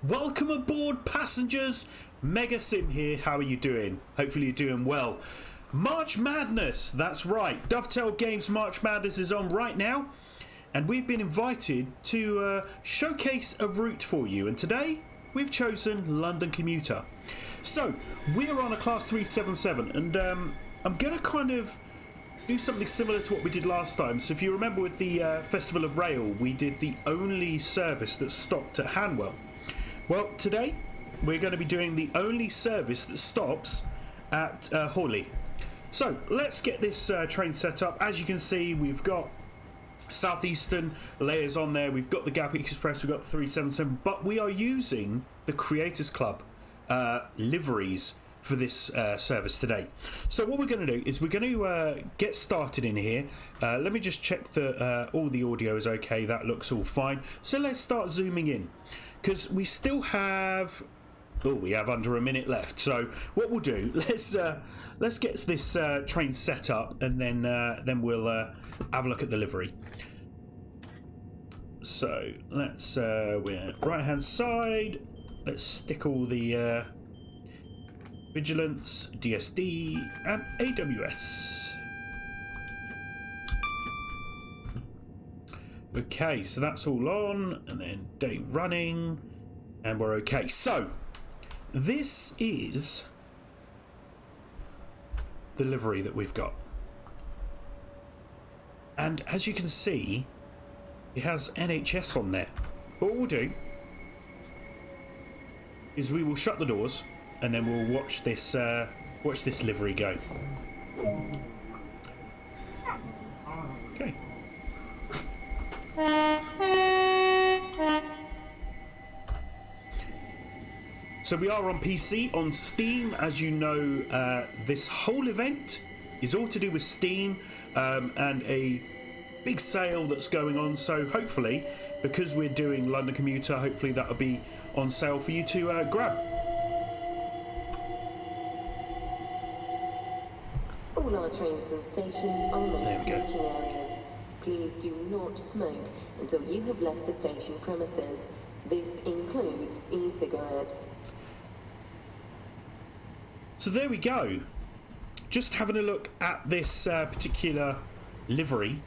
Welcome aboard, passengers. Mega Sim here. How are you doing? Hopefully you're doing well. March Madness, that's right. Dovetail Games March Madness is on right now, and we've been invited to showcase a route for you. And today we've chosen London Commuter. So we're on a Class 377, and I'm going to kind of do something similar to what we did last time. So if you remember with the Festival of Rail, we did the only service that stopped at Hanwell. Well, today we're going to be doing the only service that stops at Horley. So let's get this train set up. As you can see, we've got Southeastern layers on there. We've got the Gatwick Express, we've got the 377, but we are using the Creators Club liveries for this service today. So what we're going to do is we're going to get started in here. Let me just check that all the audio is okay. That looks all fine. So let's start zooming in, because we still have we have under a minute left. So what we'll do, let's get this train set up, and then we'll have a look at the livery. So let's we're right hand side. Let's stick all the Vigilance, DSD, and AWS. Okay, so that's all on, and then day running, and we're okay. So this is the livery that we've got, and as you can see, it has NHS on there. What we'll do is we will shut the doors, and then we'll watch this livery go. Okay. So we are on PC, on Steam. As you know, this whole event is all to do with Steam and a big sale that's going on. So hopefully, because we're doing London Commuter, hopefully that'll be on sale for you to grab. All our trains and stations are no smoking areas. Please do not smoke until you have left the station premises. This includes e-cigarettes. So there we go. Just having a look at this particular livery.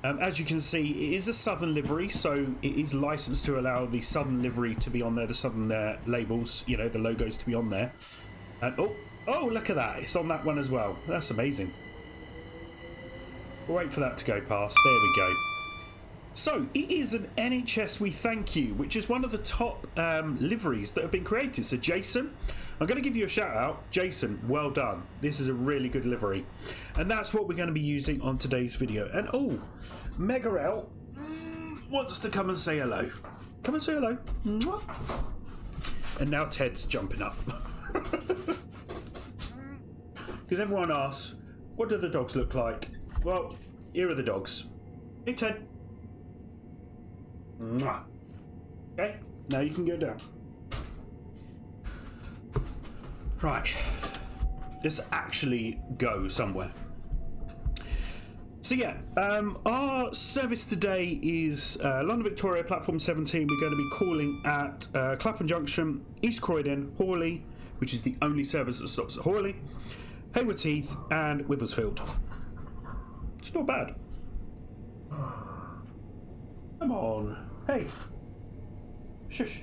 As you can see, it is a Southern livery, so it is licensed to allow the Southern livery to be on there, the Southern labels, you know, the logos to be on there. And oh, look at that. It's on that one as well. That's amazing. We'll wait for that to go past. There we go. So, it is an NHS We Thank You, which is one of the top liveries that have been created. So, Jason, I'm going to give you a shout out. Jason, well done. This is a really good livery. And that's what we're going to be using on today's video. And, Mega L wants to come and say hello. Come and say hello. And now Ted's jumping up. Because everyone asks, what do the dogs look like? Well, here are the dogs. Hey, Ted. Mwah. Okay, now you can go down. Right, let's actually go somewhere. So yeah, our service today is London Victoria, platform 17. We're going to be calling at Clapham Junction, East Croydon, Horley, which is the only service that stops at Horley, Haywards Heath, and Withersfield. It's not bad. Come on. Hey. Shush.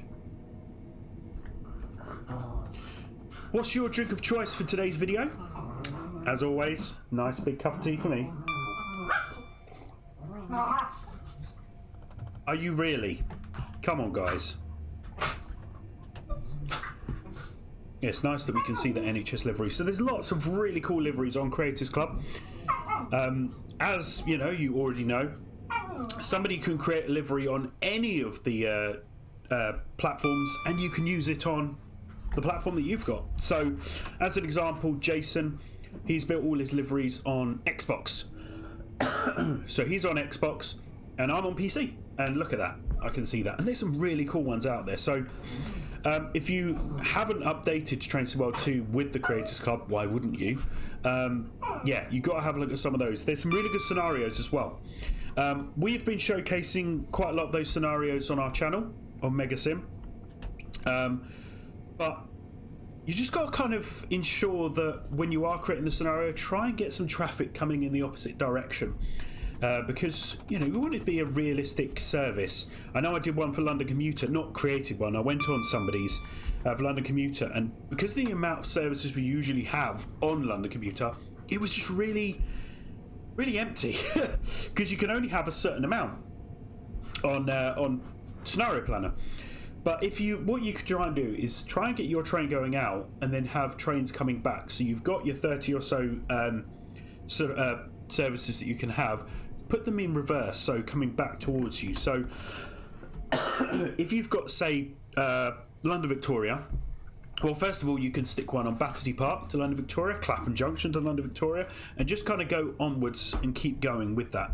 What's your drink of choice for today's video? As always, nice big cup of tea for me. Are you really? Come on, guys. Yeah, it's nice that we can see the NHS livery. So there's lots of really cool liveries on Creators Club. As you know, you already know, somebody can create a livery on any of the platforms, and you can use it on the platform that you've got. So, as an example, Jason, he's built all his liveries on Xbox. So he's on Xbox, and I'm on PC. And look at that, I can see that. And there's some really cool ones out there. So, if you haven't updated to Train to World 2 with the Creators Club, why wouldn't you? Yeah, you've got to have a look at some of those. There's some really good scenarios as well. We've been showcasing quite a lot of those scenarios on our channel, on Mega Sim. But you just got to kind of ensure that when you are creating the scenario, try and get some traffic coming in the opposite direction. Because, you know, we want it to be a realistic service. I know I did one for London Commuter, not created one. I went on somebody's for London Commuter, and because the amount of services we usually have on London Commuter, it was just really empty. Because you can only have a certain amount on Scenario Planner. But what you could try and do is try and get your train going out and then have trains coming back. So you've got your 30 or so services that you can have. Put them in reverse, so coming back towards you. So if you've got, say, London Victoria, well, first of all, you can stick one on Battersea Park to London Victoria, Clapham Junction to London Victoria, and just kind of go onwards and keep going with that.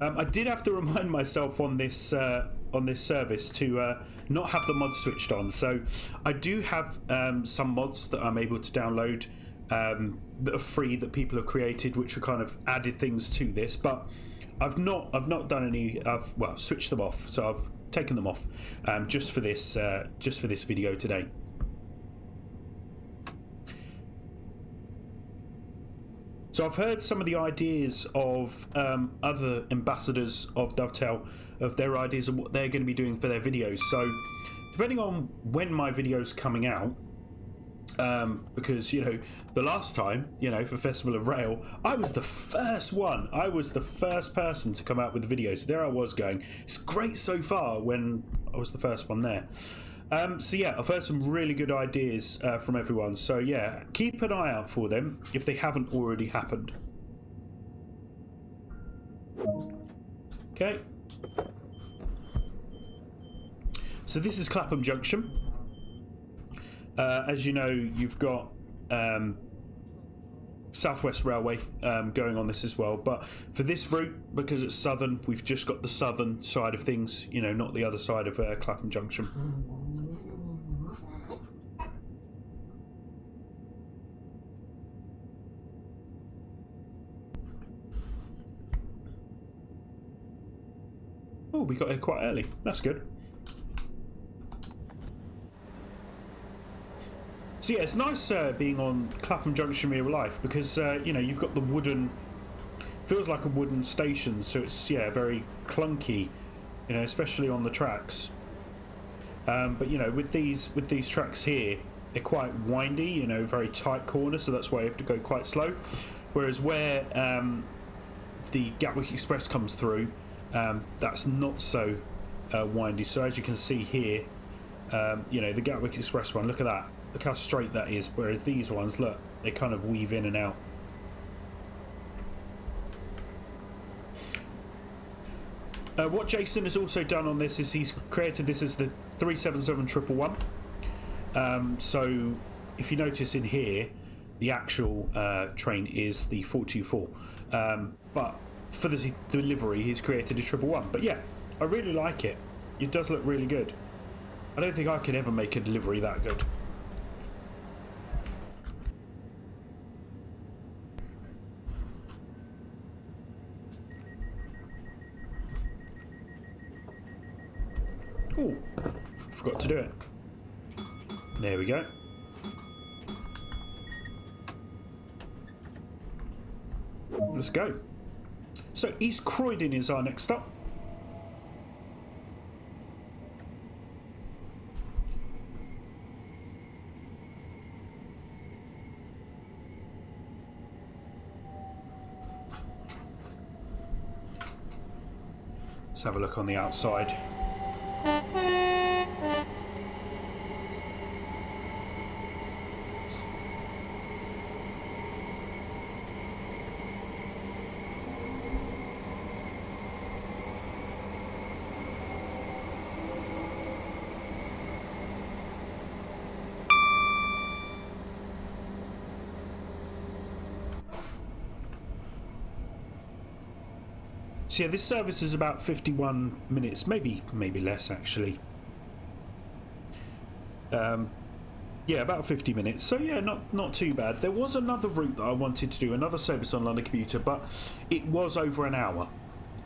I did have to remind myself on this service to not have the mods switched on. So I do have some mods that I'm able to download that are free that people have created, which are kind of added things to this. But I've not done any. I've switched them off. So I've taken them off just for this video today. So I've heard some of the ideas of other ambassadors of Dovetail, of their ideas of what they're going to be doing for their videos. So depending on when my video's coming out, because, you know, the last time, you know, for Festival of Rail, I was the first one. I was the first person to come out with the videos. So there I was going, it's great so far, when I was the first one there. So yeah, I've heard some really good ideas from everyone. So yeah, keep an eye out for them if they haven't already happened. Okay. So this is Clapham Junction. As you know, you've got South West Railway going on this as well. But for this route, because it's southern, we've just got the southern side of things, you know, not the other side of Clapham Junction. Oh, we got here quite early. That's good. So yeah, it's nice being on Clapham Junction in real life because you know, you've got the wooden, feels like a wooden station, so it's, yeah, very clunky, you know, especially on the tracks. But you know, with these tracks here, they're quite windy, you know, very tight corners, so that's why you have to go quite slow. Whereas where the Gatwick Express comes through, that's not so windy. So as you can see here, you know, the Gatwick Express one, look at that. Look how straight that is, whereas these ones, look, they kind of weave in and out. What Jason has also done on this is he's created this as the 377111. So if you notice in here, the actual train is the 424. But for the delivery, he's created a 111. But yeah, I really like it. It does look really good. I don't think I could ever make a delivery that good. Oh, forgot to do it. There we go. Let's go. So East Croydon is our next stop. Let's have a look on the outside. So yeah, this service is about 51 minutes, maybe less actually. Yeah, about 50 minutes. So yeah, not too bad. There was another route that I wanted to do, another service on London Commuter, but it was over an hour.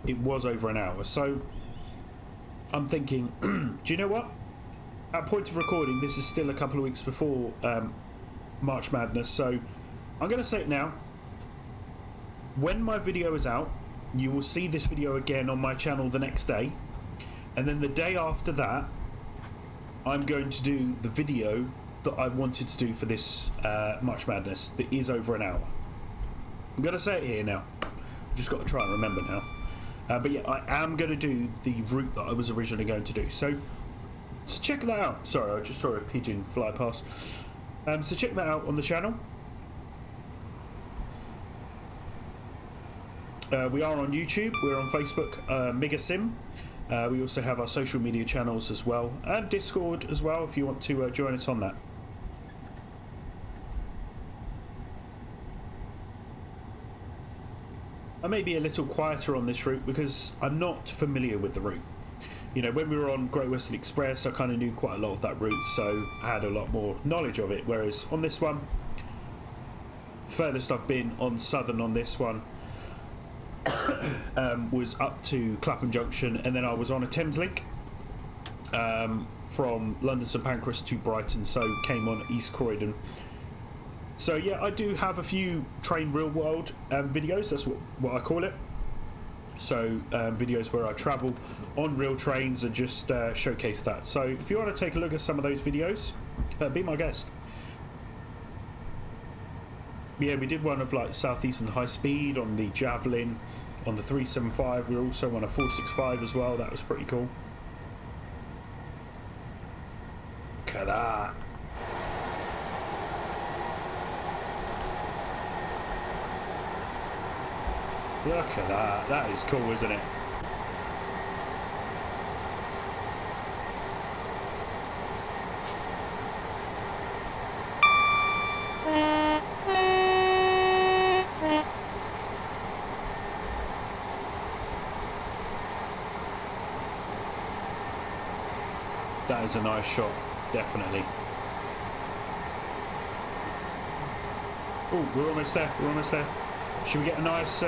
It was over an hour. So I'm thinking, do you know what? At point of recording, this is still a couple of weeks before March Madness, so I'm going to say it now. When my video is out, you will see this video again on my channel the next day, and then the day after that, I'm going to do the video that I wanted to do for this March Madness that is over an hour. I'm going to say it here now. Just got to try and remember now. But yeah, I am going to do the route that I was originally going to do. So check that out. Sorry, I just saw a pigeon fly past. So check that out on the channel. We are on YouTube. We're on Facebook, Mega Sim. We also have our social media channels as well, and Discord as well if you want to join us on that. I may be a little quieter on this route because I'm not familiar with the route. You know, when we were on Great Western Express, I kind of knew quite a lot of that route, so I had a lot more knowledge of it. Whereas on this one, furthest I've been on Southern on this one was up to Clapham Junction, and then I was on a Thameslink from London St Pancras to Brighton, so came on East Croydon. So yeah, I do have a few train real world videos, that's what I call it. So videos where I travel on real trains and just showcase that. So if you want to take a look at some of those videos, be my guest. Yeah, we did one of like Southeastern High Speed on the Javelin, on the 375. We were also on a 465 as well. That was pretty cool. Look at that. Look at that. That is cool, isn't it? That is a nice shot, definitely. Oh, we're almost there. We're almost there. Should we get a nice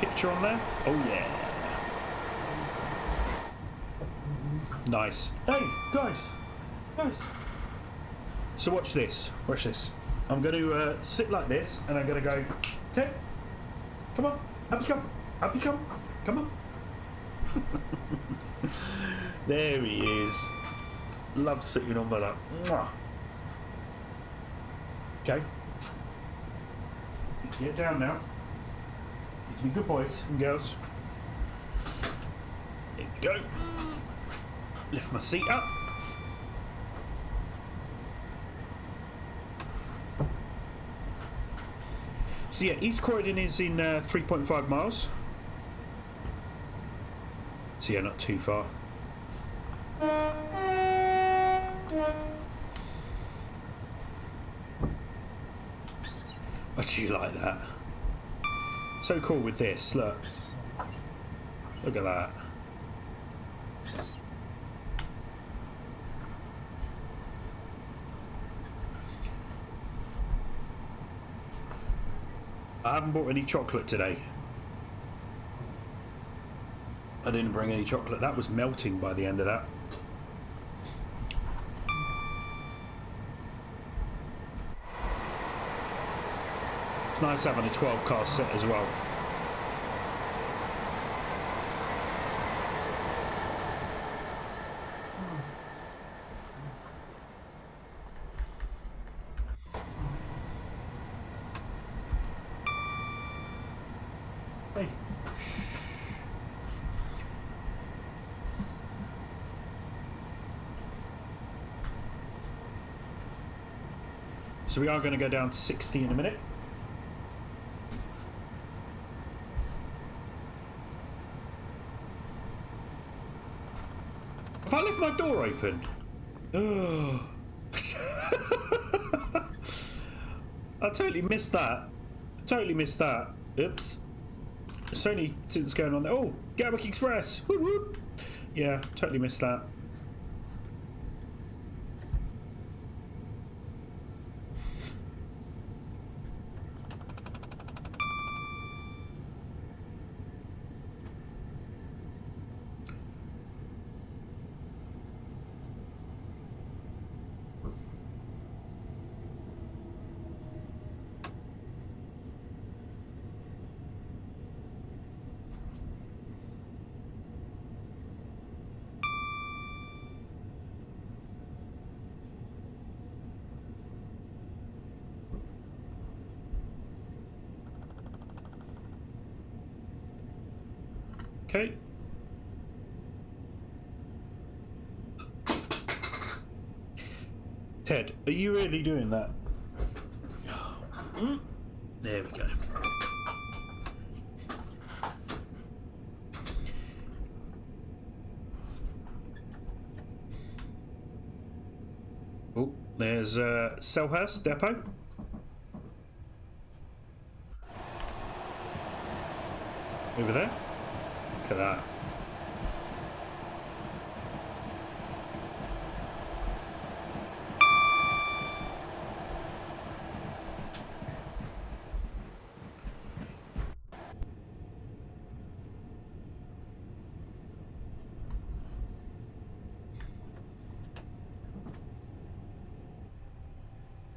picture on there? Oh yeah. Nice. Hey guys, so watch this. Watch this. I'm going to sit like this, and I'm going to go. Ted, come on, up you come, up you come, come on. There he is. Love sitting on my lap. Mwah. Okay. Get down now. Be good boys and girls. There we go. Lift my seat up. So yeah, East Croydon is in 3.5 miles. So yeah, not too far. I do like that. So cool with this, look. Look at that. I haven't bought any chocolate today. I didn't bring any chocolate. That was melting by the end of that. It's nice having a 12-car set as well. Hey. So we are going to go down to 60 in a minute. Have I left my door open? Oh. I totally missed that. Totally missed that. Oops. It's only since going on there. Oh, Gatwick Express. Woo woo. Yeah, totally missed that. Okay. Ted, are you really doing that? There we go. Oh, there's Selhurst Depot. Over there. Look at that.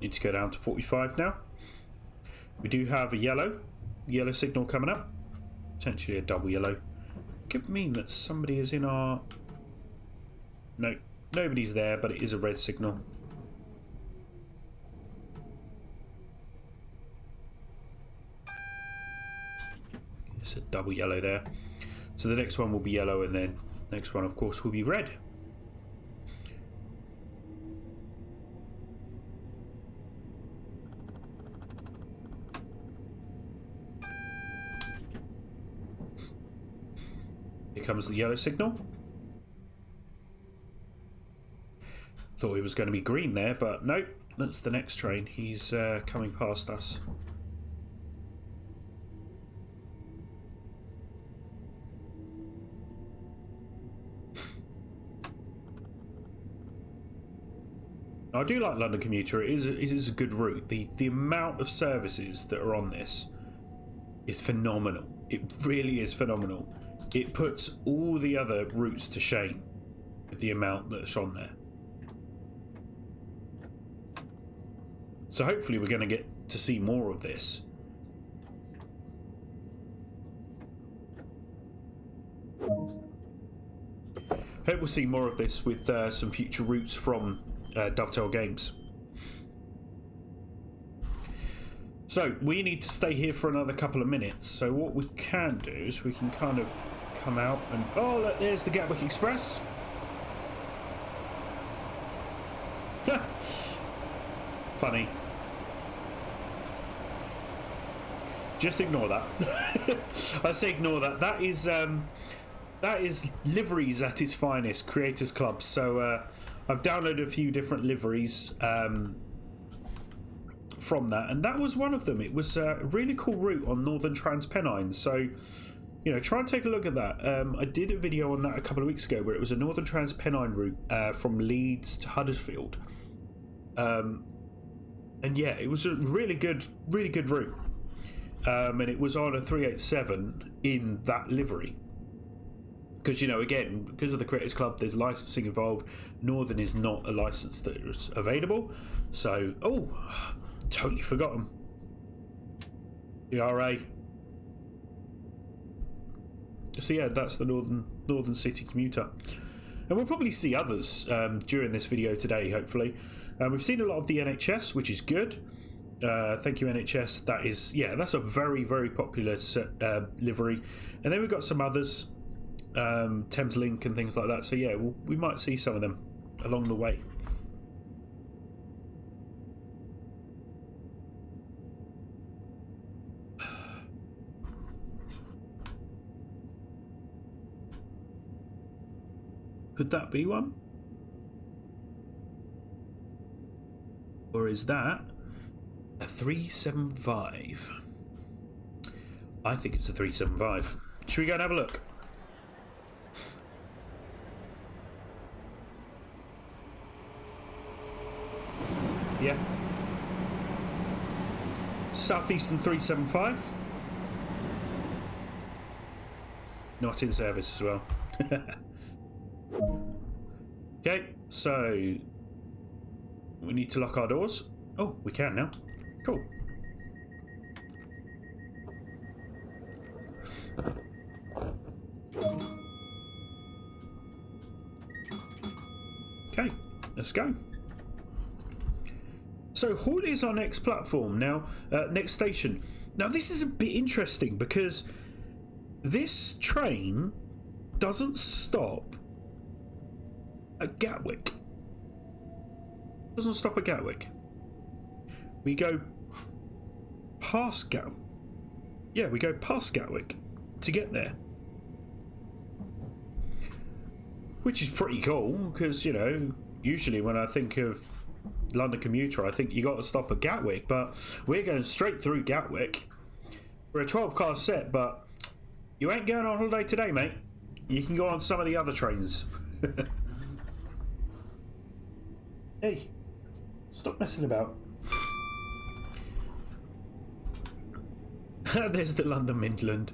Need to go down to 45 now. We do have a yellow signal coming up. Potentially a double yellow. Could mean that somebody is in our... No, nobody's there, but it is a red signal. It's a double yellow there. So the next one will be yellow, and then next one, of course, will be red. Here comes the yellow signal. Thought it was going to be green there, but nope, that's the next train. He's coming past us. I do like London Commuter. It is a good route. The amount of services that are on this is phenomenal. It really is phenomenal. It puts all the other routes to shame with the amount that's on there. So hopefully we're going to get to see more of this. Hope we'll see more of this with some future routes from Dovetail Games. So we need to stay here for another couple of minutes. So what we can do is we can kind of come out and... Oh, look, there's the Gatwick Express. Funny. Just ignore that. I say ignore that. That is liveries at its finest, Creators Club. So I've downloaded a few different liveries from that, and that was one of them. It was a really cool route on Northern Transpennine. So, you know, try and take a look at that. I did a video on that a couple of weeks ago where it was a Northern Transpennine route from Leeds to Huddersfield. And yeah, it was a really good route. And it was on a 387 in that livery. Because, you know, again, because of the Creators Club, there's licensing involved. Northern is not a license that is available. So, oh, totally forgotten. ERA. So yeah, that's the Northern City Commuter. And we'll probably see others during this video today, hopefully. We've seen a lot of the NHS, which is good. Thank you, NHS. That is, yeah, that's a very, very popular livery. And then we've got some others, Thames Link and things like that. So yeah, we might see some of them along the way. Could that be one? Or is that a 375? I think it's a 375. Should we go and have a look? Yeah. Southeastern 375. Not in service as well. Okay, so we need to lock our doors. Oh, we can now. Cool. Okay, let's go. So Horley is our next platform now, next station. Now this is a bit interesting because this train doesn't stop at Gatwick. Doesn't stop at Gatwick. We go past Gatwick. Yeah, we go past Gatwick to get there. Which is pretty cool, because, you know, usually when I think of London Commuter, I think you got to stop at Gatwick, but we're going straight through Gatwick. We're a 12-car set, but you ain't going on holiday today, mate. You can go on some of the other trains. Hey, stop messing about. There's the London Midland.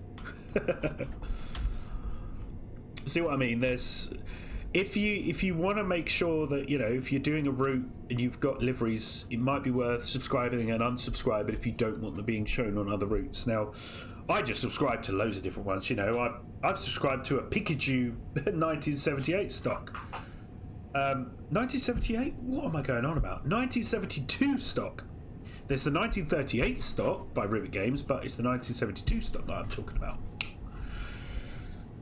See what I mean? There's, if you want to make sure that, you know, if you're doing a route and you've got liveries, it might be worth subscribing and unsubscribing if you don't want them being shown on other routes. Now, I just subscribe to loads of different ones. You know, I've subscribed to a Pikachu 1978 stock. 1978? What am I going on about? 1972 stock. There's the 1938 stock by Rivet Games, but it's the 1972 stock that I'm talking about.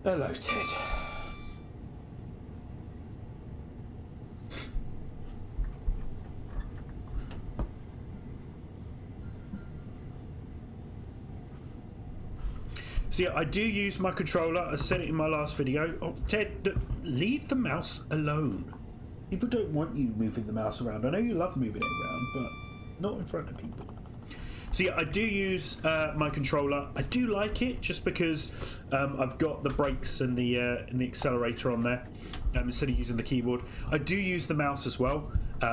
Hello, Ted. So yeah, I do use my controller. I said it in my last video. Oh, Ted, leave the mouse alone. People don't want you moving the mouse around. I know you love moving it around, but not in front of people. So yeah, I do use my controller. I do like it just because I've got the brakes and the accelerator on there instead of using the keyboard. I do use the mouse as well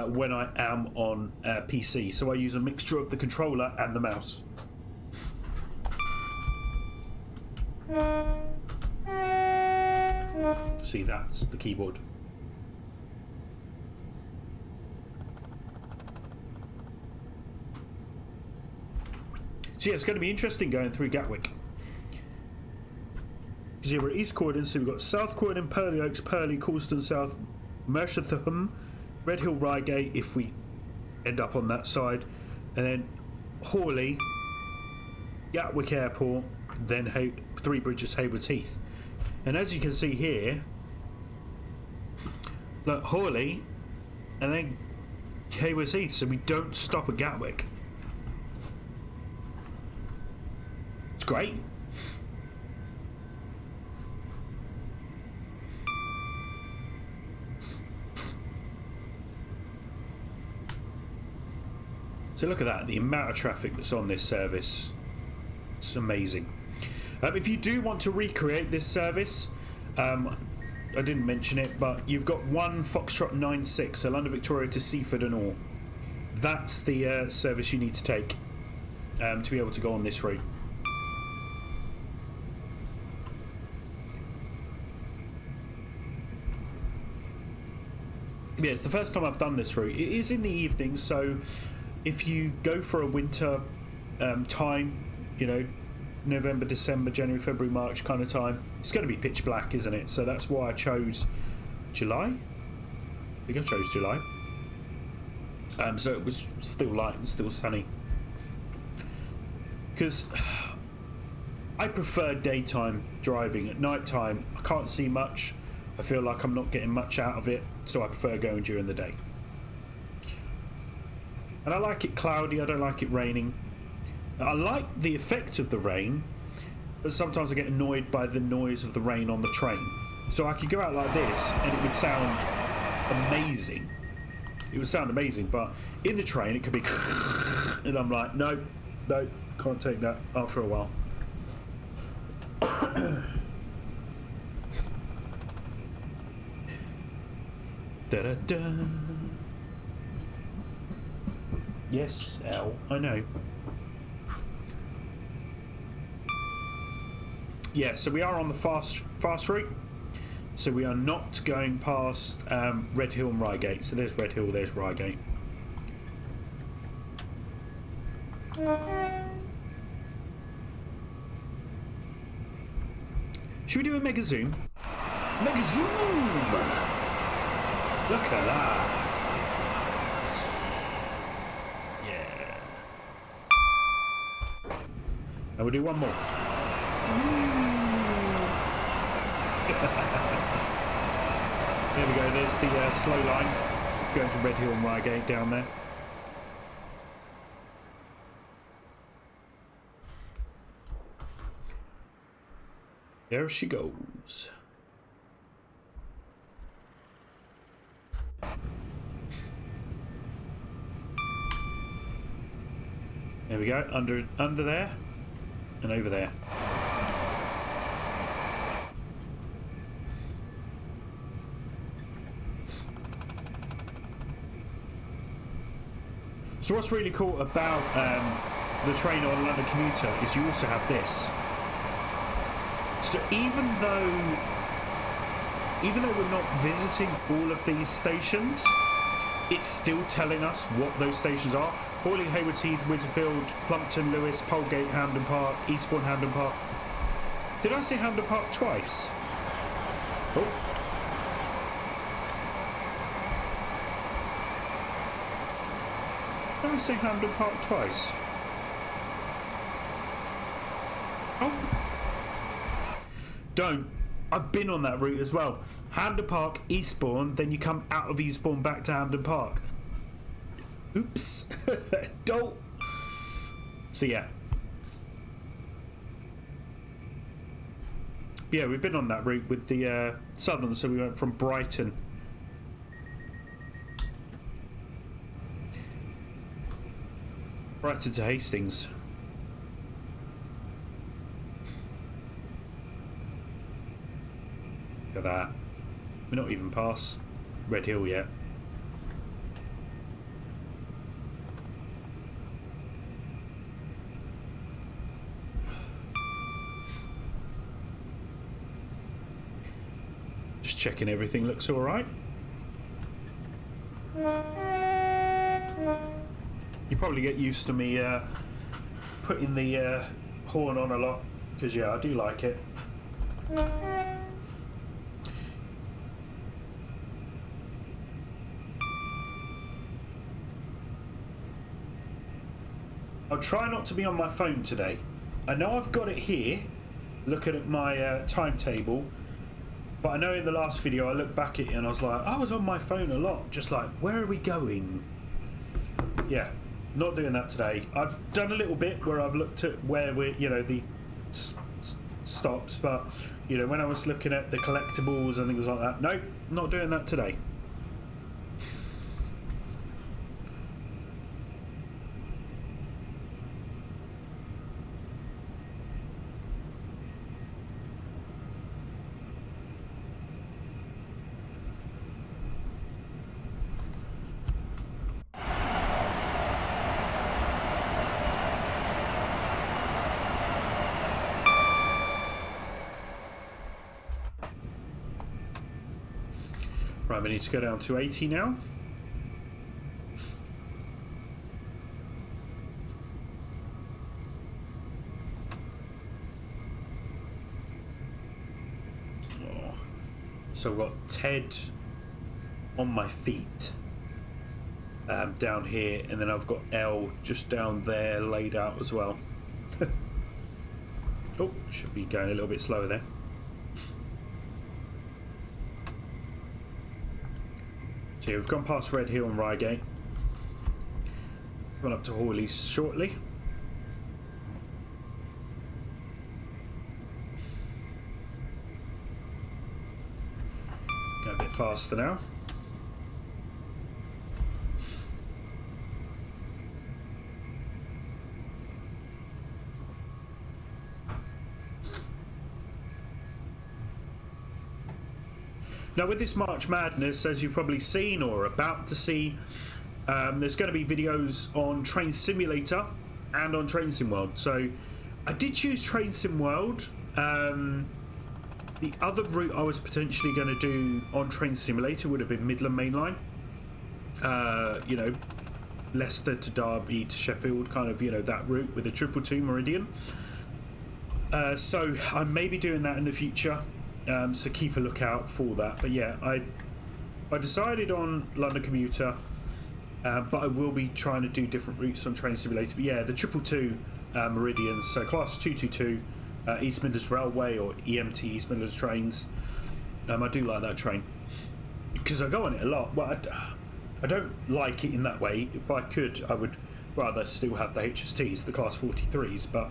when I am on PC. So I use a mixture of the controller and the mouse. See, that's the keyboard. So yeah, it's going to be interesting going through Gatwick. So yeah, we're at East Croydon, so we've got South Croydon, Purley Oaks, Purley, Coulston South, Mershetham, Redhill, Reigate, if we end up on that side, and then Horley, Gatwick Airport, then Three Bridges, Haywards Heath. And as you can see here, look, Horley, and then Haywards Heath, so we don't stop at Gatwick. It's great. So look at that, the amount of traffic that's on this service. It's amazing. If you do want to recreate this service, I didn't mention it, but you've got one Foxtrot 96, so London Victoria to Seaford and all. That's the service you need to take to be able to go on this route. Yeah, it's the first time I've done this route. It is in the evening, so if you go for a winter time, you know, November, December, January, February, March kind of time, it's going to be pitch black, isn't it? So that's why I chose July. I think I chose July. So it was still light and still sunny. Because I prefer daytime driving. At night time, I can't see much. I feel like I'm not getting much out of it, so I prefer going during the day. And I like it cloudy, I don't like it raining. I like the effect of the rain, but sometimes I get annoyed by the noise of the rain on the train. So I could go out like this and it would sound amazing. It would sound amazing, but in the train it could be and I'm like, no, can't take that after a while. Da-da-da. Yes, L, I know. Yeah, so we are on the fast route. So we are not going past Redhill and Reigate. So there's Redhill, there's Reigate. Should we do a mega zoom? Mega zoom! Look at that. Yeah. And we'll do one more. There we go, there's the slow line going to Redhill and Reigate down there. There she goes. There we go, under there and over there. So what's really cool about the train on London Commuter is you also have this. So even though we're not visiting all of these stations, it's still telling us what those stations are. Horley, Haywards Heath, Winterfield, Plumpton, Lewis, Polegate, Hampden Park, Eastbourne, Hampden Park. Did I say Hampden Park twice? Oh. Did I say Hampden Park twice? Oh. Don't. I've been on that route as well. Hampden Park, Eastbourne, then you come out of Eastbourne back to Hampden Park. Oops. Don't. So yeah. Yeah, we've been on that route with the Southern, so we went from Brighton. Brighton to Hastings. Look at that. We're not even past Redhill yet. Just checking everything looks all right. You probably get used to me putting the horn on a lot, because yeah, I do like it. I'll try not to be on my phone today. I know I've got it here, looking at my timetable, but I know in the last video I looked back at it and I was like, I was on my phone a lot, just like, where are we going? Yeah, not doing that today. I've done a little bit where I've looked at where we're, you know, the stops, but, you know, when I was looking at the collectibles and things like that, nope, not doing that today. Right, we need to go down to 80 now. Oh. So I've got Ted on my feet down here, and then I've got L just down there laid out as well. Oh, should be going a little bit slower there. So we've gone past Redhill and Reigate. Gone up to Horley shortly. Go a bit faster now. Now with this March Madness, as you've probably seen or are about to see, there's going to be videos on Train Simulator and on Train Sim World. So I did choose Train Sim World. The other route I was potentially going to do on Train Simulator would have been Midland Mainline. You know, Leicester to Derby to Sheffield, kind of, you know, that route with a 222 Meridian. So I may be doing that in the future. So keep a lookout for that. But yeah, I decided on London Commuter, but I will be trying to do different routes on Train Simulator. But yeah, the 222 Meridians, so class 222, East Midlands Railway or EMT East Midlands trains. I do like that train because I go on it a lot. Well, I don't like it in that way. If I could, I would rather still have the HSTs, the Class 43s, but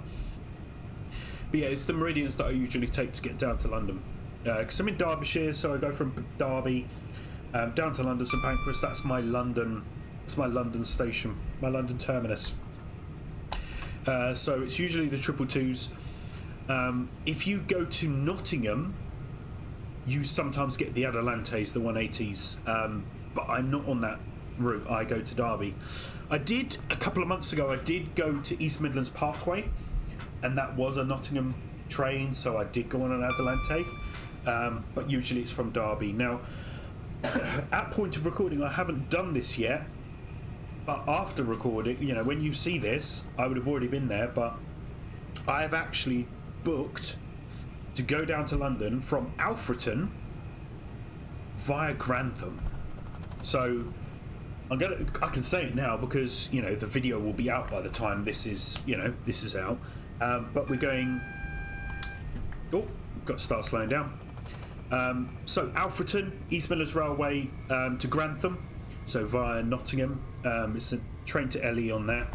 yeah, it's the meridians that I usually take to get down to London. Because I'm in Derbyshire, so I go from Derby down to London St Pancras. That's my London station, my London terminus. So it's usually the 222s. If you go to Nottingham, you sometimes get the Adelantes, the 180s, but I'm not on that route. I go to Derby. I did a couple of months ago. I did go to East Midlands Parkway, and that was a Nottingham train, so I did go on an Adelante. But usually it's from Derby. Now, at point of recording, I haven't done this yet, but after recording, you know, when you see this, I would have already been there. But I have actually booked to go down to London from Alfreton via Grantham. So I can say it now because, you know, the video will be out by the time this is out. But we're going. Oh, got to start slowing down. So Alfreton, East Midlands Railway to Grantham, so via Nottingham. It's a train to LE on there.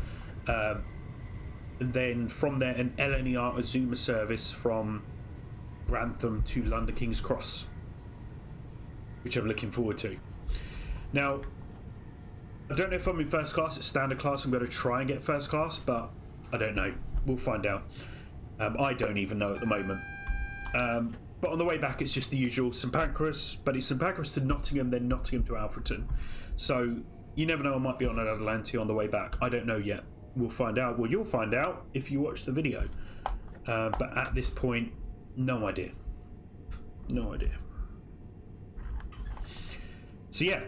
And then from there, an LNER Azuma service from Grantham to London King's Cross, which I'm looking forward to. Now, I don't know if I'm in first class. It's standard class. I'm going to try and get first class, but I don't know. We'll find out. I don't even know at the moment. But on the way back, it's just the usual St Pancras, but it's St Pancras to Nottingham, then Nottingham to Alfreton. So you never know, I might be on an Adelante on the way back. I don't know yet. We'll find out. Well, you'll find out if you watch the video. But at this point, no idea. No idea. So yeah,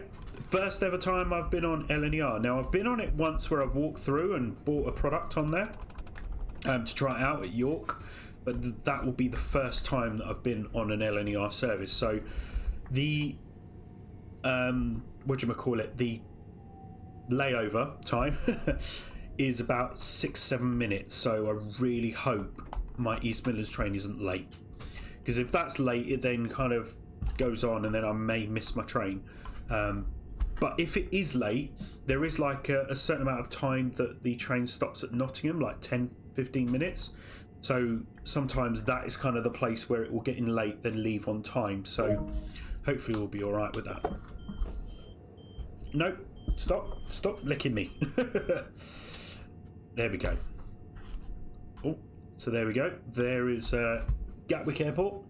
first ever time I've been on LNER. Now, I've been on it once where I've walked through and bought a product on there to try it out at York. But that will be the first time that I've been on an LNER service. So the the layover time is about 6-7 minutes. So I really hope my East Midlands train isn't late, because if that's late, it then kind of goes on and then I may miss my train. But if it is late, there is like a certain amount of time that the train stops at Nottingham, like 10-15 minutes. So sometimes that is kind of the place where it will get in late, then leave on time. So hopefully we'll be all right with that. Nope, stop licking me. There we go. Oh, so there we go. There is Gatwick Airport.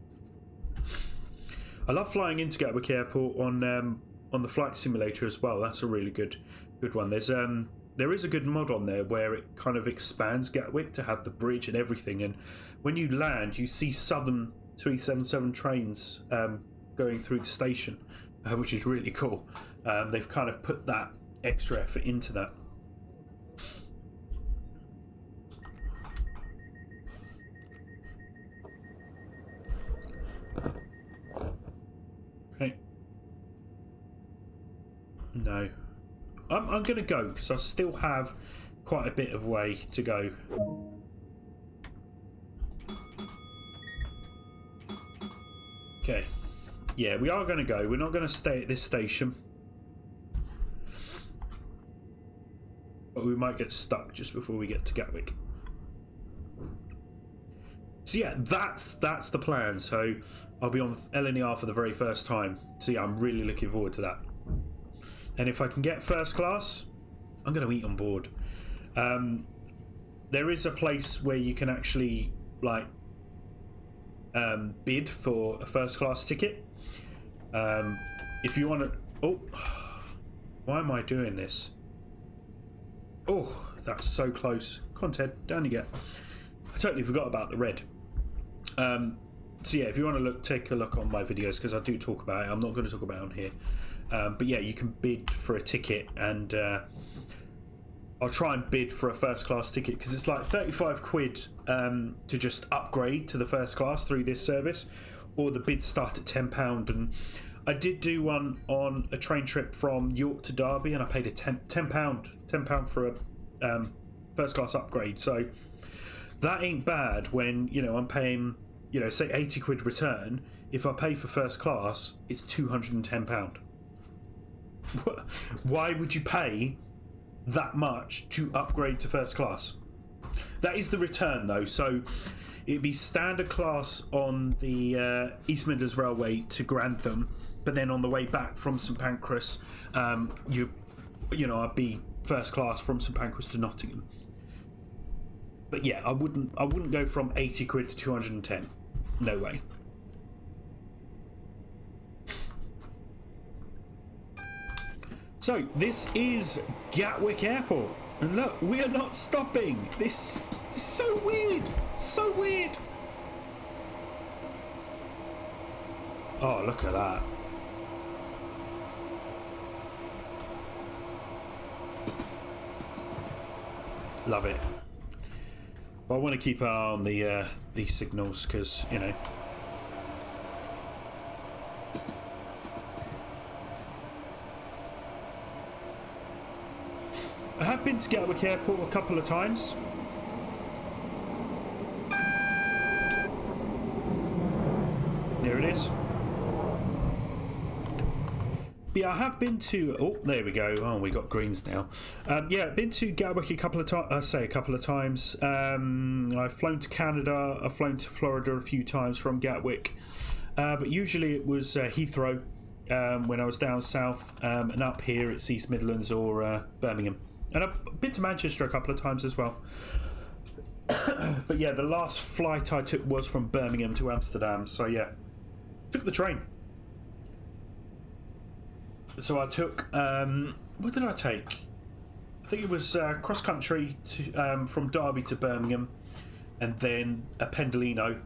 I love flying into Gatwick Airport on the flight simulator as well. That's a really good one. There is a good mod on there where it kind of expands Gatwick to have the bridge and everything, and when you land you see Southern 377 trains going through the station, which is really cool. They've kind of put that extra effort into that. Okay. No. I'm going to go because I still have quite a bit of way to go. Okay. Yeah, we are going to go. We're not going to stay at this station. But we might get stuck just before we get to Gatwick. So yeah, that's the plan. So I'll be on LNER for the very first time. So yeah, I'm really looking forward to that. And if I can get first class, I'm going to eat on board. There is a place where you can actually like bid for a first class ticket. If you want to... Oh, why am I doing this? Oh, that's so close. Come on, Ted, down you get. I totally forgot about the red. So yeah, if you want to take a look on my videos, because I do talk about it. I'm not going to talk about it on here. But yeah, you can bid for a ticket, and I'll try and bid for a first class ticket because it's like 35 quid to just upgrade to the first class through this service, or the bids start at £10. And I did do one on a train trip from York to Derby, and I paid £10 for a first class upgrade. So that ain't bad when, you know, I'm paying, you know, say 80 quid return. If I pay for first class, it's £210. Why would you pay that much to upgrade to first class? That is the return though, so it'd be standard class on the East Midlands Railway to Grantham, but then on the way back from St Pancras, you know, I'd be first class from St Pancras to Nottingham. But yeah, I wouldn't go from 80 quid to 210. No way. So this is Gatwick Airport, and look, we are not stopping. This is so weird, so weird. Oh, look at that. Love it. But I want to keep an eye on the these signals because, you know. I have been to Gatwick Airport a couple of times. There it is. Yeah, I have been to. Oh, there we go. Oh, we got greens now. Yeah, been to Gatwick a couple of times. I say a couple of times. I've flown to Canada. I've flown to Florida a few times from Gatwick, but usually it was Heathrow when I was down south, and up here it's East Midlands or Birmingham. And I've been to Manchester a couple of times as well. But yeah, the last flight I took was from Birmingham to Amsterdam. So yeah, took the train. So I took, what did I take? I think it was cross country to, from Derby to Birmingham, and then a Pendolino,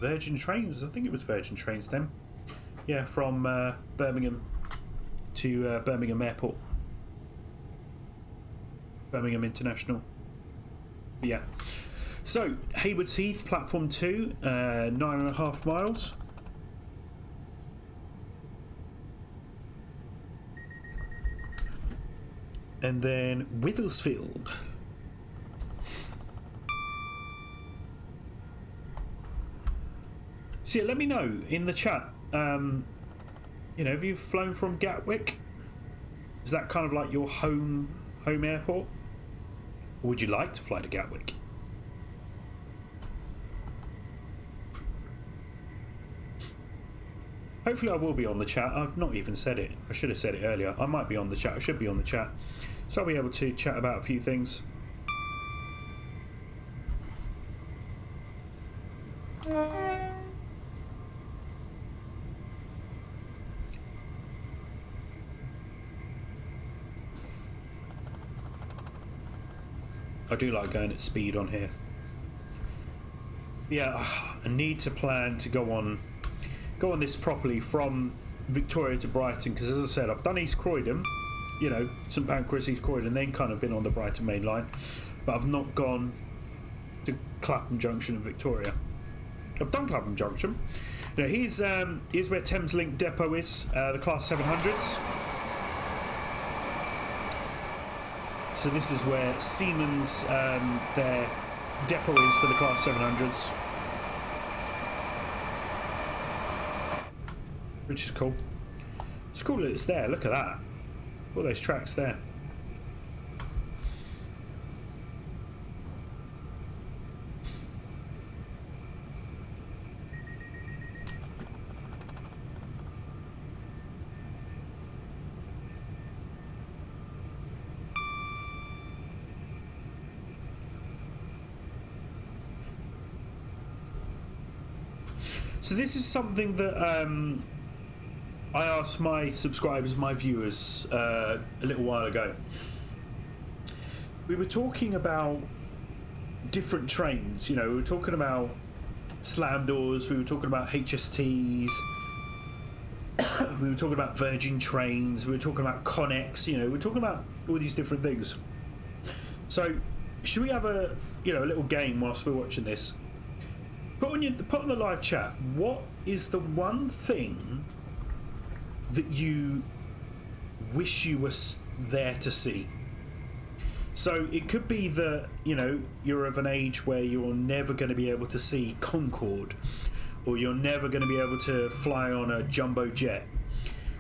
Virgin Trains. I think it was Virgin Trains then. Yeah, from Birmingham to Birmingham Airport. Birmingham International. Yeah. So, Haywards Heath, platform 2, 9.5 miles. And then Withersfield. So yeah, let me know in the chat. You know, have you flown from Gatwick? Is that kind of like your home airport? Or would you like to fly to Gatwick? Hopefully I will be on the chat. I've not even said it. I should have said it earlier. I might be on the chat. I should be on the chat. So I'll be able to chat about a few things. I do like going at speed on here. Yeah, I need to plan to go on this properly from Victoria to Brighton, because as I said, I've done East Croydon, you know, St Pancras, East Croydon, then kind of been on the Brighton Mainline, but I've not gone to Clapham Junction in Victoria. I've done Clapham Junction. Now here's where Thameslink Depot is, the Class 700s. So this is where Siemens, their depot is for the Class 700s. Which is cool. It's cool that it's there, look at that. All those tracks there. So this is something that I asked my subscribers, my viewers, a little while ago. We were talking about different trains, you know, we were talking about slam doors, we were talking about HSTs, we were talking about Virgin trains, we were talking about Connex, you know, we were talking about all these different things. So, should we have a little game whilst we're watching this? Put on the live chat, what is the one thing that you wish you were there to see? So it could be that, you know, you're of an age where you're never going to be able to see Concorde, or you're never going to be able to fly on a jumbo jet.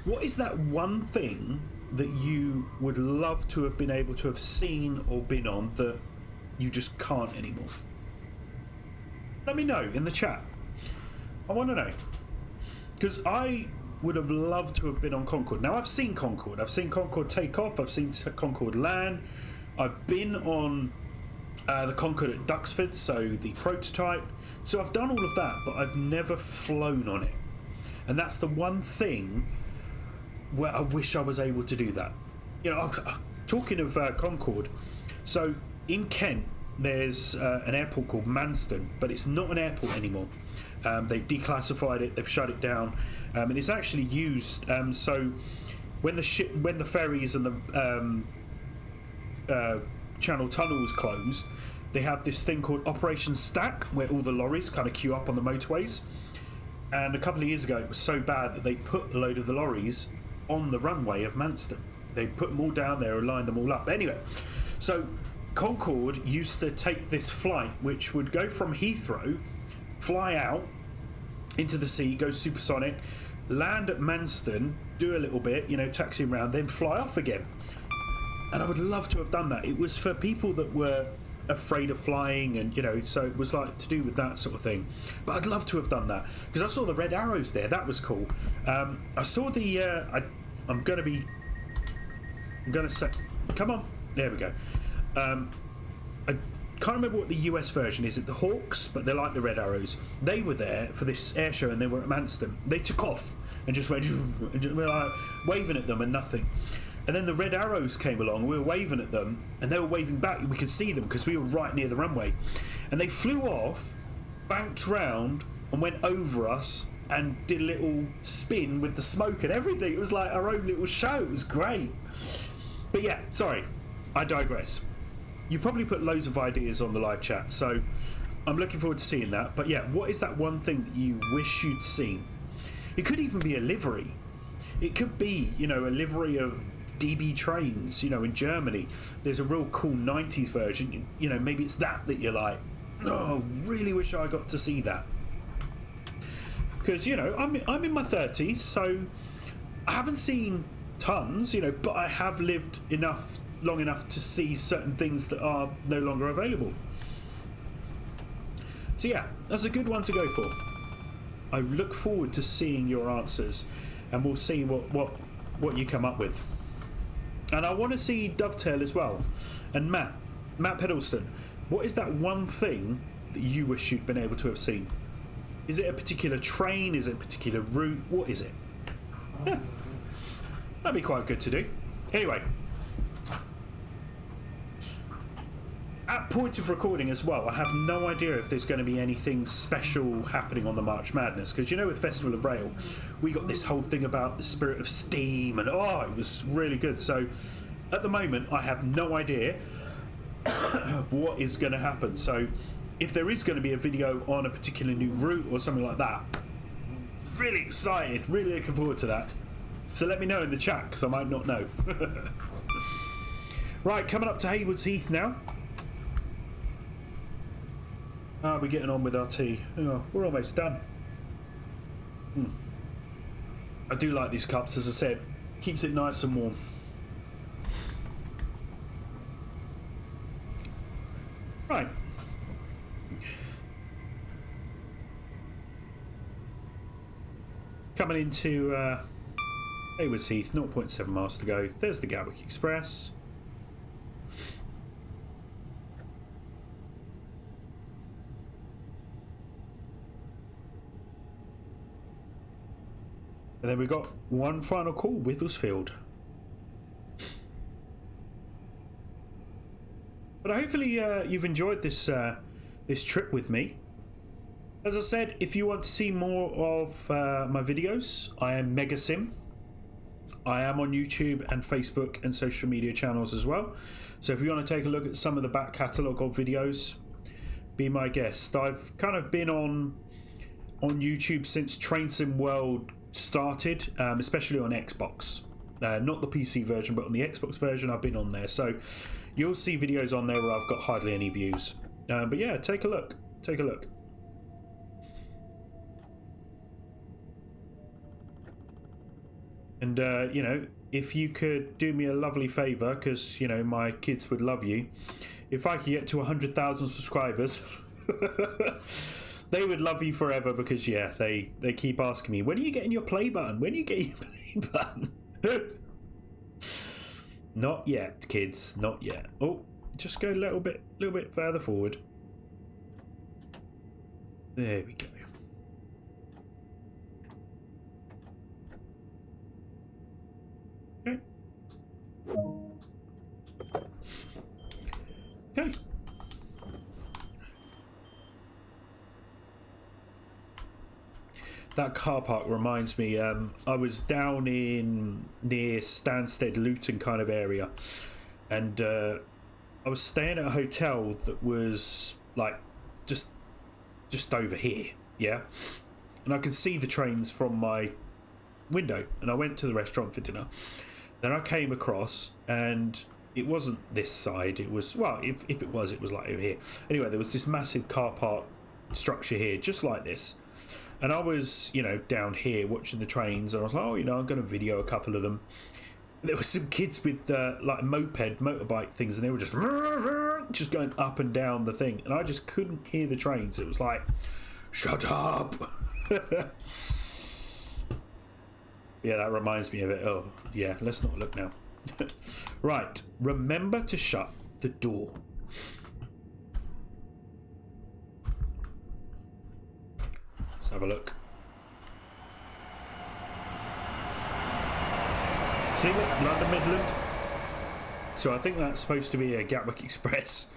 What is that one thing that you would love to have been able to have seen or been on that you just can't anymore? Let me know in the chat. I want to know, because I would have loved to have been on Concorde. Now, I've seen Concorde. I've seen Concorde take off. I've seen Concorde land. I've been on the Concorde at Duxford, so the prototype. So I've done all of that, but I've never flown on it. And that's the one thing where I wish I was able to do that. You know, talking of Concorde, so in Kent, there's an airport called Manston, but it's not an airport anymore. They've declassified it, they've shut it down, and it's actually used. So when the ferries and the Channel Tunnels closed, they have this thing called Operation Stack, where all the lorries kind of queue up on the motorways. And a couple of years ago, it was so bad that they put a load of the lorries on the runway of Manston. They put them all down there and lined them all up. Anyway, so Concorde used to take this flight, which would go from Heathrow, fly out into the sea, go supersonic, land at Manston, do a little bit, you know, taxi around, then fly off again. And I would love to have done that. It was for people that were afraid of flying, and, you know, so it was like to do with that sort of thing. But I'd love to have done that, because I saw the red arrows there. That was cool. I saw the I'm gonna say, come on, there we go. I can't remember what the US version is. It the Hawks, but they're like the red arrows. They were there for this air show, and they were at Manston. They took off and just went and we were like waving at them and nothing. And then the red arrows came along. We were waving at them, and they were waving back. We could see them because we were right near the runway. And they flew off, banked round, and went over us and did a little spin with the smoke and everything. It was like our own little show. It was great. But yeah, sorry, I digress. You probably put loads of ideas on the live chat, so I'm looking forward to seeing that. But yeah, what is that one thing that you wish you'd seen? It could even be a livery. It could be, you know, a livery of DB trains, you know, in Germany. There's a real cool 90s version. You know, maybe it's that you're like, oh, really wish I got to see that. Because, you know, I'm in my 30s, so I haven't seen tons, you know, but I have lived long enough to see certain things that are no longer available. So yeah, that's a good one to go for. I look forward to seeing your answers, and we'll see what you come up with. And I want to see Dovetail as well. And Matt Pedalston, what is that one thing that you wish you'd been able to have seen? Is it a particular train? Is it a particular route? What is it? Yeah, that'd be quite good to do. Anyway, at point of recording as well, I have no idea if there's going to be anything special happening on the March Madness, because, you know, with Festival of Rail, we got this whole thing about the Spirit of Steam, and it was really good. So at the moment, I have no idea of what is going to happen. So if there is going to be a video on a particular new route or something like that, really excited, really looking forward to that. So let me know in the chat, because I might not know. Right, coming up to Haywards Heath now. We're getting on with our tea. Oh, we're almost done. I do like these cups, as I said. Keeps it nice and warm. Right. Coming into Haywards Heath, 0.7 miles to go. There's the Gatwick Express. And then we've got one final call, Withlesfield. But hopefully you've enjoyed this this trip with me. As I said, if you want to see more of my videos, I am Megasim. I am on YouTube and Facebook and social media channels as well. So if you want to take a look at some of the back catalogue of videos, be my guest. I've kind of been on YouTube since Train Sim World started, especially on Xbox. Not the PC version, but on the Xbox version I've been on there. So You'll see videos on there where I've got hardly any views. But yeah, take a look. Take a look. And, you know, if you could do me a lovely favour, because, you know, my kids would love you, if I could get to 100,000 subscribers, they would love you forever, because, yeah, they keep asking me, when are you getting your play button? When are you getting your play button? Not yet, kids, not yet. Oh, just go a little bit further forward. There we go. Okay. That car park reminds me, I was down in near Stansted, Luton kind of area, and I was staying at a hotel that was like just over here, yeah, and I could see the trains from my window, and I went to the restaurant for dinner. Then I came across, and it wasn't this side, it was, well, if it was like over here. Anyway, there was this massive car park structure here, just like this. And I was, you know, down here watching the trains, and I was like, oh, you know, I'm going to video a couple of them. And there were some kids with, like, motorbike things, and they were just going up and down the thing. And I just couldn't hear the trains. It was like, shut up! Yeah, that reminds me of it. Oh, yeah, let's not look now. Right, remember to shut the door. Let's have a look. See that? London Midland. So I think that's supposed to be a Gatwick Express.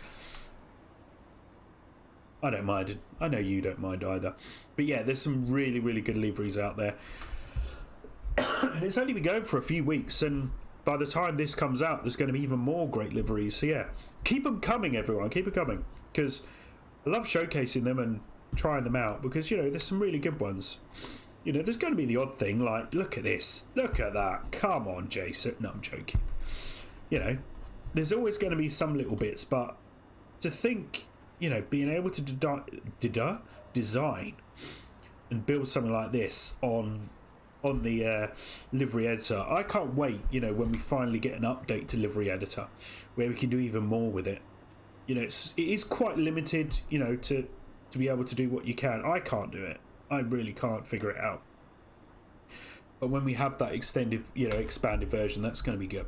I don't mind it. I know you don't mind either. But yeah, there's some really, really good liveries out there. And it's only been going for a few weeks, and by the time this comes out, there's going to be even more great liveries. So yeah, keep them coming, everyone. Keep it coming, because I love showcasing them and trying them out, because, you know, there's some really good ones. You know, there's going to be the odd thing like, look at this, look at that, come on, Jason. No, I'm joking. You know, there's always going to be some little bits, but to think, you know, being able to design and build something like this on the livery editor, I can't wait, you know, when we finally get an update to livery editor where we can do even more with it. You know, it is quite limited, you know, to be able to do what you can. I can't do it. I really can't figure it out. But when we have that extended, you know, expanded version, that's going to be good.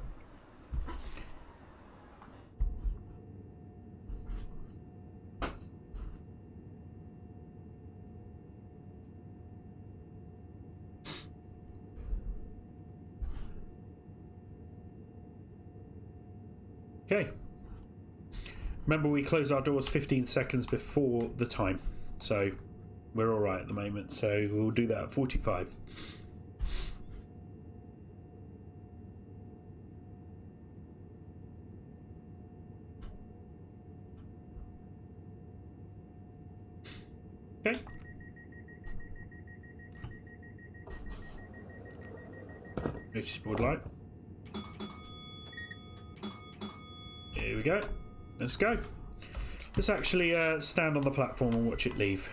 Okay. Remember, we close our doors 15 seconds before the time, so we're all right at the moment. So we'll do that at 45. Okay. Notice board light. Here we go. Let's go. Let's actually stand on the platform and watch it leave.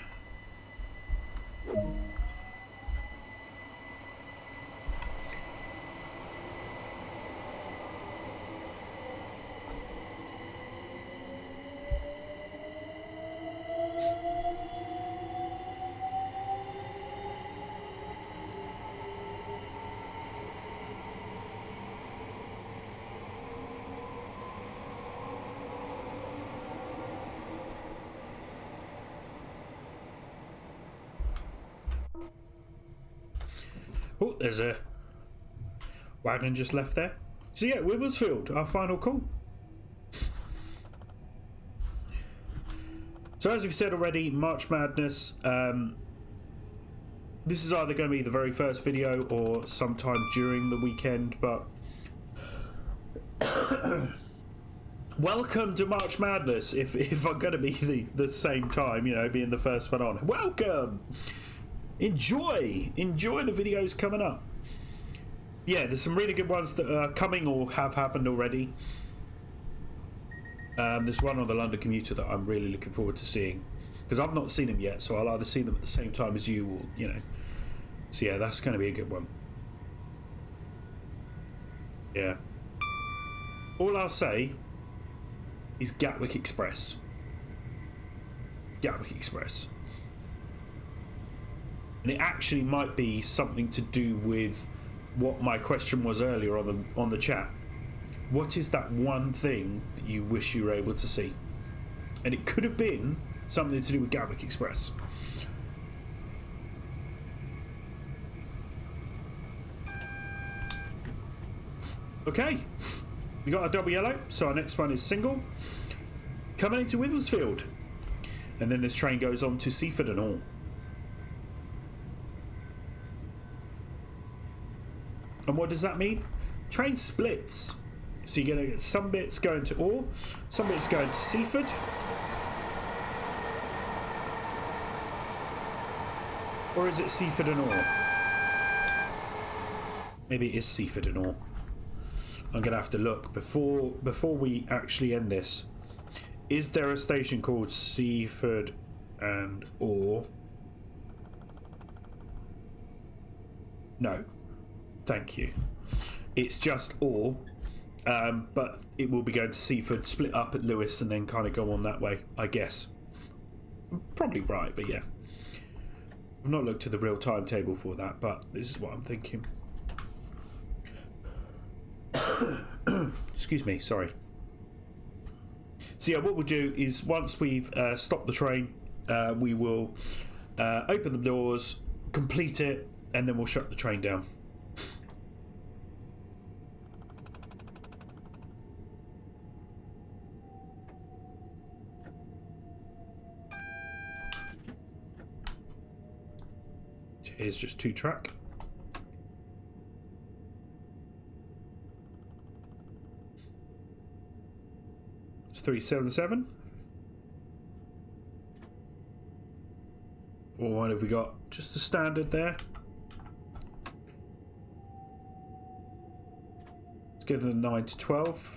Oh, there's a wagon just left there. So yeah, Withersfield, our final call. So as we've said already, March Madness. This is either going to be the very first video or sometime during the weekend, but welcome to March Madness. If I'm going to be the same time, you know, being the first one on. Welcome. Enjoy the videos coming up. Yeah, there's some really good ones that are coming or have happened already. There's one on the London Commuter that I'm really looking forward to seeing, because I've not seen them yet, so I'll either see them at the same time as you, or so yeah, that's going to be a good one. Yeah, all I'll say is Gatwick Express. Gatwick Express. And it actually might be something to do with what my question was earlier on the chat. What is that one thing that you wish you were able to see? And it could have been something to do with Gatwick Express. Okay, we got a double yellow, so our next one is single. Coming into Witherfield. And then this train goes on to Seaford and all. And what does that mean? Train splits. So you're going to get some bits going to Orr, some bits going to Seaford. Or is it Seaford and Orr? Maybe it is Seaford and Orr. I'm going to have to look before we actually end this. Is there a station called Seaford and Orr? No. Thank you. It's just Orr, but it will be going to Seaford, split up at Lewis, and then kind of go on that way, I guess. Probably right, but yeah. I've not looked at the real timetable for that, but this is what I'm thinking. Excuse me, sorry. So yeah, what we'll do is once we've stopped the train, we will open the doors, complete it, and then we'll shut the train down. Here's just 2-track. It's 377. Or what have we got? Just a standard there. Let's go to the 9 to 12.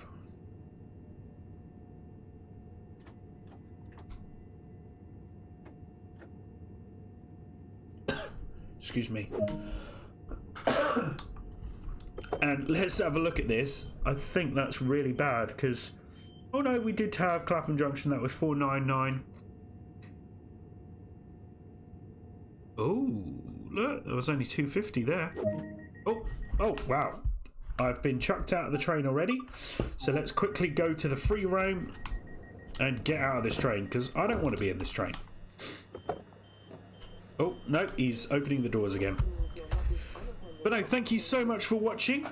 Excuse me. And let's have a look at this. I think that's really bad because, oh no, we did have Clapham Junction. That was 499. Oh, look, there was only 250 there. Oh, wow. I've been chucked out of the train already. So let's quickly go to the free roam and get out of this train because I don't want to be in this train. Oh, no, he's opening the doors again. But no, thank you so much for watching.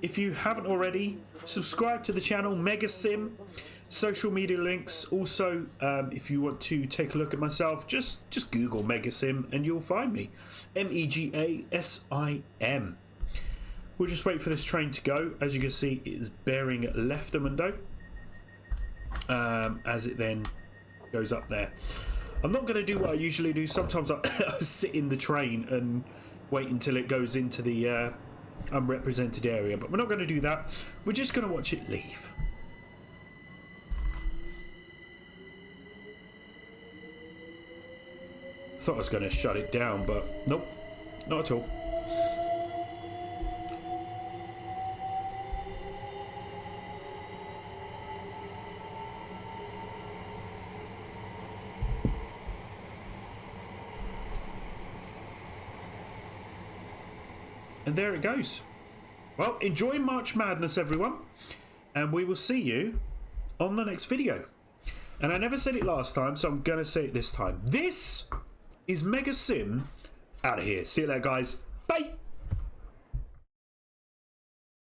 If you haven't already, subscribe to the channel, Mega Sim, social media links. Also, if you want to take a look at myself, just Google Mega Sim and you'll find me. MEGASIM. We'll just wait for this train to go. As you can see, it is bearing left a mundo as it then goes up there. I'm not going to do what I usually do. Sometimes I sit in the train and wait until it goes into the unrepresented area, but we're not going to do that. We're just going to watch it leave. Thought I was going to shut it down, but nope, not at all. And there it goes. Well, enjoy March Madness, everyone. And we will see you on the next video. And I never said it last time, so I'm going to say it this time. This is Mega Sim out of here. See you later, guys. Bye.